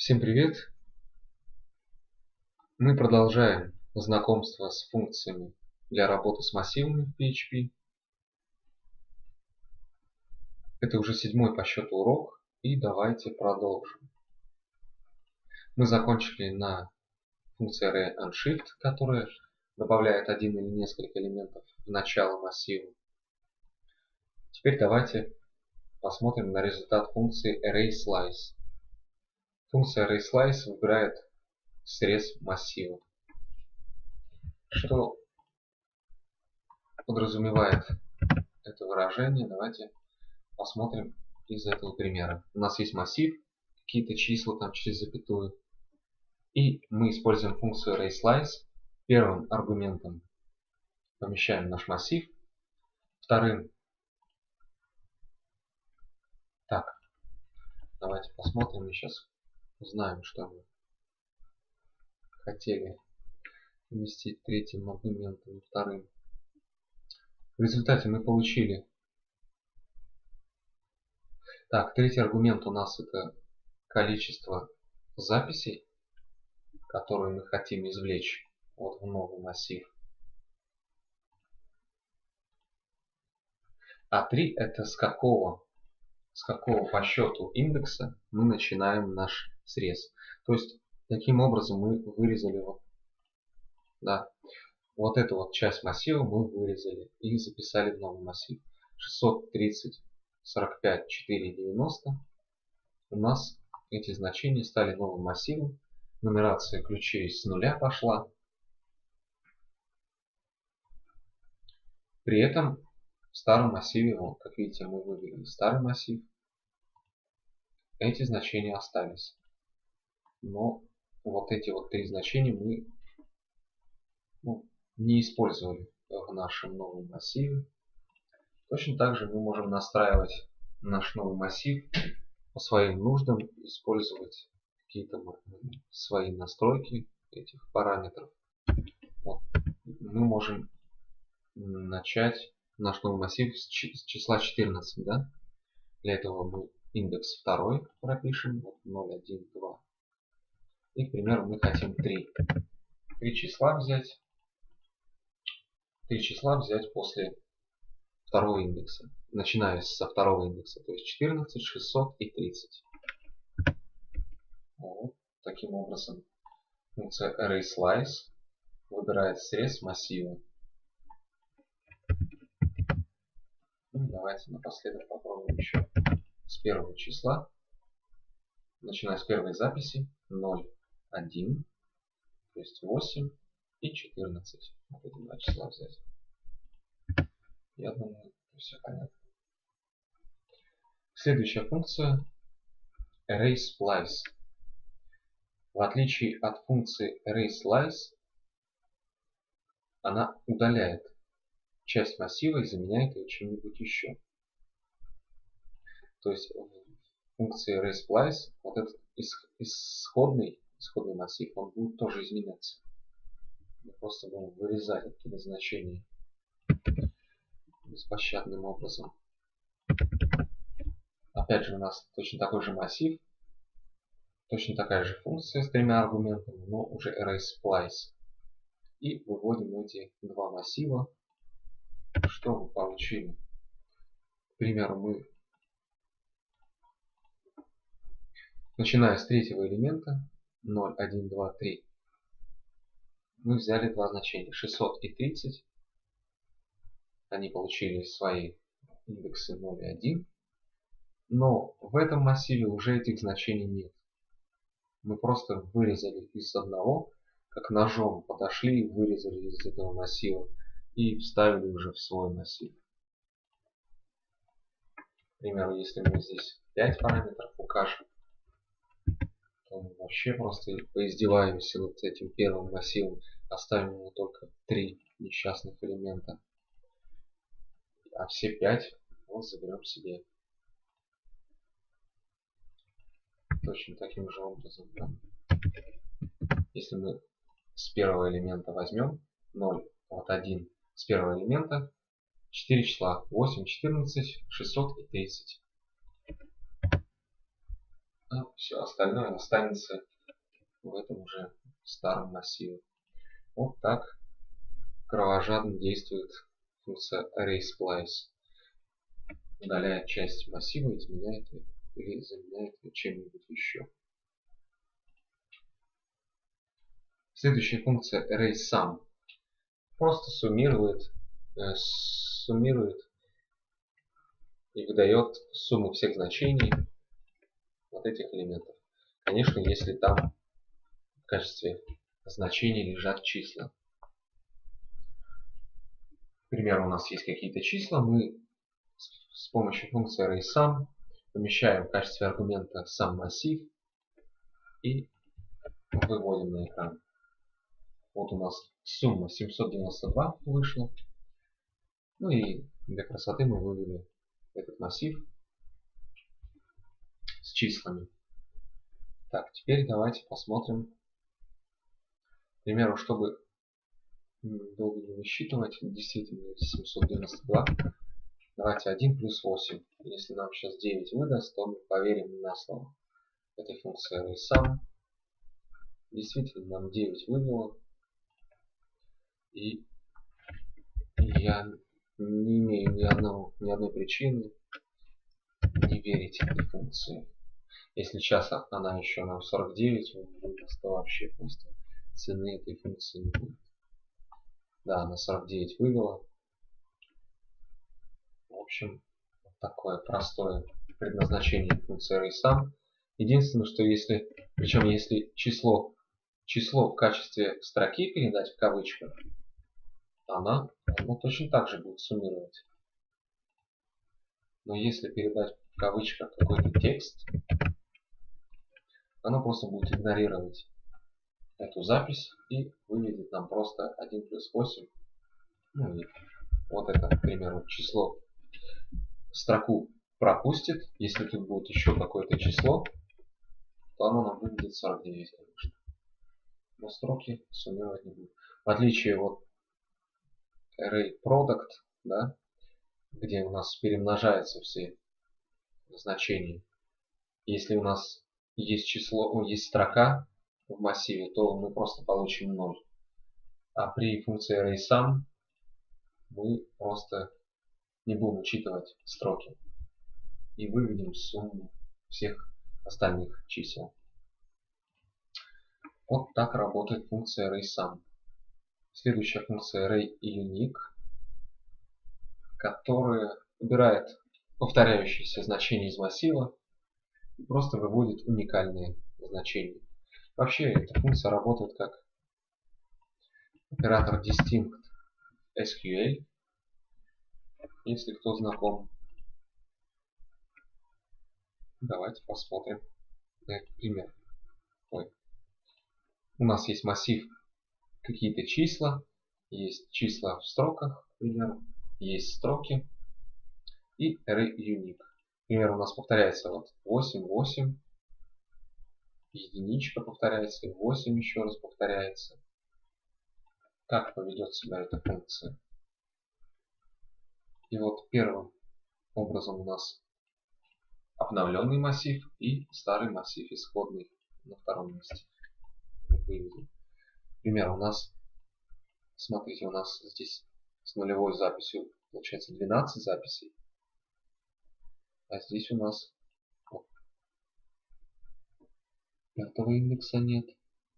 Всем привет! Мы продолжаем знакомство с функциями для работы с массивами в PHP. Это уже 7-й по счету урок, и давайте продолжим. Мы закончили на функции ArrayUnshift, которая добавляет один или несколько элементов в начало массива. Теперь давайте посмотрим на результат функции ArraySlice. Функция ArraySlice выбирает срез массива. Что подразумевает это выражение? Давайте посмотрим из этого примера. У нас есть массив, какие-то числа там через запятую. И мы используем функцию ArraySlice. Первым аргументом помещаем наш массив. Вторым. Так, давайте посмотрим. Мы сейчас узнаем, что мы хотели поместить третьим аргументом и вторым. В результате мы получили. Так, третий аргумент у нас это количество записей, которые мы хотим извлечь вот в новый массив. А 3 это с какого по счету индекса мы начинаем наш срез. То есть таким образом мы вырезали вот эту вот часть массива мы вырезали и записали в новый массив. 630, 45, 4, 90. У нас эти значения стали новым массивом. Нумерация ключей с нуля пошла. При этом в старом массиве, вот, как видите, мы вывели старый массив. Эти значения остались. Но вот эти вот три значения мы не использовали в нашем новом массиве. Точно так же мы можем настраивать наш новый массив по своим нуждам, использовать какие-то свои настройки этих параметров. Вот. Мы можем начать наш новый массив с числа 14. Да? Для этого мы индекс 2 пропишем. Вот 0, 1, 2. И, к примеру, мы хотим 3. Три числа взять после второго индекса, начиная со второго индекса, то есть 14, 600 и 30. Вот. Таким образом функция ArraySlice выбирает срез массива. Давайте напоследок попробуем еще с первого числа, начиная с первой записи 0, 1, то есть 8 и 14. Вот эти два числа взять. Я думаю, все понятно. Следующая функция ArraySplice. В отличие от функции ArraySlice, она удаляет часть массива и заменяет ее чем-нибудь еще. То есть в функции ArraySplice вот этот исходный массив, он будет тоже изменяться. Мы просто будем вырезать оттуда значения беспощадным образом. Опять же у нас точно такой же массив, точно такая же функция с тремя аргументами, но уже ArraySplice. И выводим эти два массива. Что мы получили? К примеру, мы, начиная с третьего элемента 0, 1, 2, 3, мы взяли два значения 600 и 30. Они получили свои индексы 0 и 1. Но в этом массиве уже этих значений нет. Мы просто вырезали из одного, как ножом подошли и вырезали из этого массива и вставили уже в свой массив. К примеру, если мы здесь 5 параметров укажем, то мы вообще просто поиздеваемся над этим первым массивом, оставим ему только 3 несчастных элемента, а все 5 вот заберем себе. Точно таким же образом. Если мы с первого элемента возьмем 0, вот 1 с первого элемента, 4 числа 8, 14, 600 и 30. а все остальное останется в этом уже старом массиве. Вот так кровожадно действует функция ArraySplice. Удаляет часть массива, изменяет или заменяет чем-нибудь еще. Следующая функция ArraySum просто суммирует и выдает сумму всех значений вот этих элементов. Конечно, если там в качестве значений лежат числа. К примеру, у нас есть какие-то числа, мы с помощью функции ArraySum помещаем в качестве аргумента сам массив и выводим на экран. Вот у нас сумма 792 вышла. Ну и для красоты мы вывели этот массив с числами. Так, теперь давайте посмотрим. К примеру, чтобы долго не высчитывать, действительно 792. Давайте 1 плюс 8. Если нам сейчас 9 выдаст, то мы поверим на слово этой функции ArraySum. Действительно нам 9 вывело. И я не имею ни одной причины не верить этой функции. Если сейчас она еще нам 49 выдаст, то вообще просто цены этой функции не будет. Да, она 49 вывела. В общем, такое простое предназначение функции ArraySum. Единственное, что если число в качестве строки передать в кавычках, оно точно так же будет суммировать. Но если передать в кавычках какой-то текст, оно просто будет игнорировать эту запись и выведет нам просто 1 плюс 8. Ну и вот это, к примеру, число. Строку пропустит. Если тут будет еще какое-то число, то оно нам выведет 49, конечно. Но строки суммировать не будет. В отличие от array product, да, где у нас перемножаются все значения. Если у нас есть есть строка в массиве, то мы просто получим 0. А при функции ArraySum мы просто не будем учитывать строки и выведем сумму всех остальных чисел. Вот так работает функция ArraySum. Следующая функция ArrayUnique, которая убирает повторяющиеся значения из массива и просто выводит уникальные значения. Вообще эта функция работает как оператор distinct SQL, если кто знаком. Давайте посмотрим на этот пример. У нас есть массив какие-то числа, есть числа в строках, к примеру, есть строки и ArrayUnique. К примеру, у нас повторяется вот 8, 8, единичка повторяется, 8 еще раз повторяется. Как поведет себя эта функция? И вот первым образом у нас обновленный массив и старый массив исходный на втором месте. Например, у нас, смотрите, у нас здесь с нулевой записью получается 12 записей. А здесь у нас 5-го индекса нет,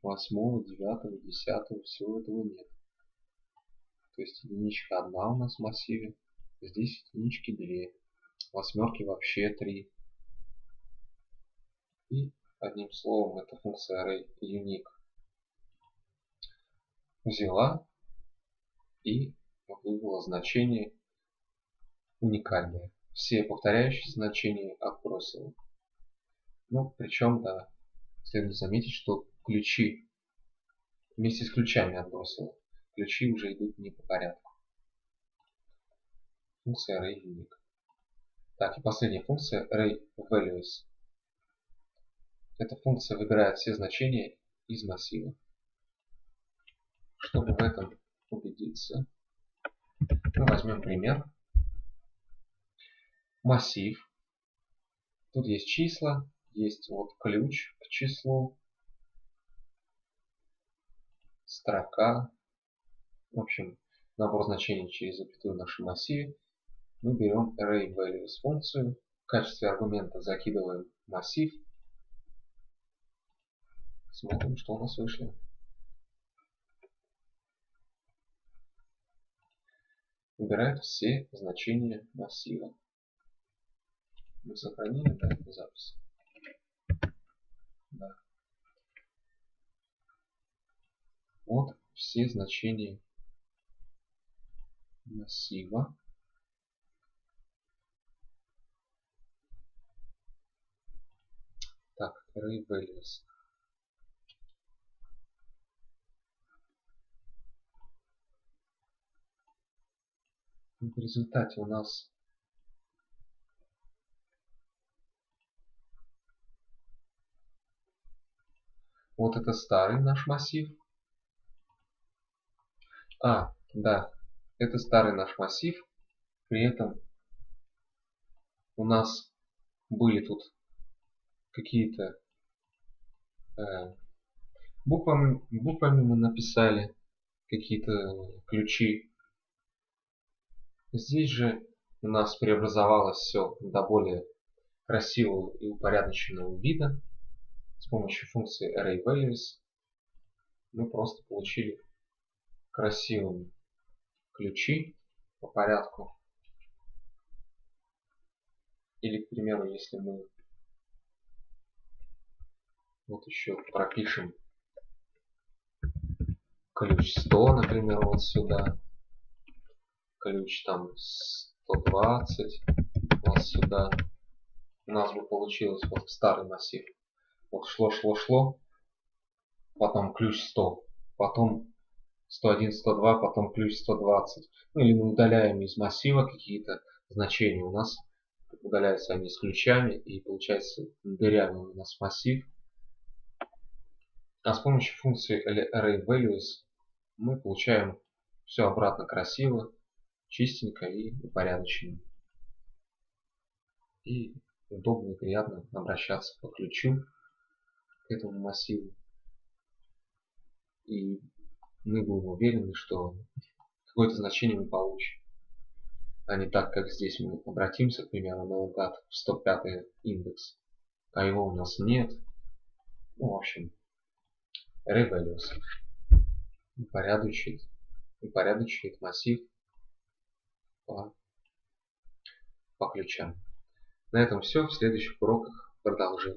8-го, 9-го, 10-го, всего этого нет. То есть единичка одна у нас в массиве, здесь единички 2, восьмерки вообще 3. И одним словом эта функция ArrayUnique взяла и вывела значение уникальное. Все повторяющие значения отбросила. Ну, причем, да, следует заметить, что ключи вместе с ключами отбросила. Ключи уже идут не по порядку. Функция ArrayUnique. Так, и последняя функция ArrayValues. Эта функция выбирает все значения из массива. Чтобы в этом убедиться, мы возьмем пример. Массив. Тут есть числа, есть вот ключ к числу, строка, в общем, набор значений через запятую в нашем массиве. Мы берем ArrayValues функцию, в качестве аргумента закидываем массив, смотрим, что у нас вышло. Выбирает все значения массива. Мы сохранили эту запись? Да. Вот все значения массива. Так, ArrayValues. В результате у нас вот это старый наш массив. Да, это старый наш массив. При этом у нас были тут какие-то буквами мы написали какие-то ключи. Здесь же у нас преобразовалось все до более красивого и упорядоченного вида. С помощью функции ArrayValues мы просто получили красивые ключи по порядку. Или, к примеру, если мы вот еще пропишем ключ 100, например, вот сюда, ключ там 120 вот сюда, у нас бы получилось вот старый массив. Вот шло, потом ключ 100, потом 101, 102, потом ключ 120. Ну или мы удаляем из массива какие-то значения. У нас удаляются они с ключами, и получается дырявый у нас массив. А с помощью функции ArrayValues мы получаем все обратно красиво, чистенько и упорядоченно. И удобно и приятно обращаться по ключу к этому массиву. И мы будем уверены, что какое-то значение мы получим. А не так, как здесь мы обратимся, к примеру, наугад в 105 индекс, а его у нас нет. Ну, в общем, ArrayValues упорядочит массив по ключам. На этом все. В следующих уроках продолжим.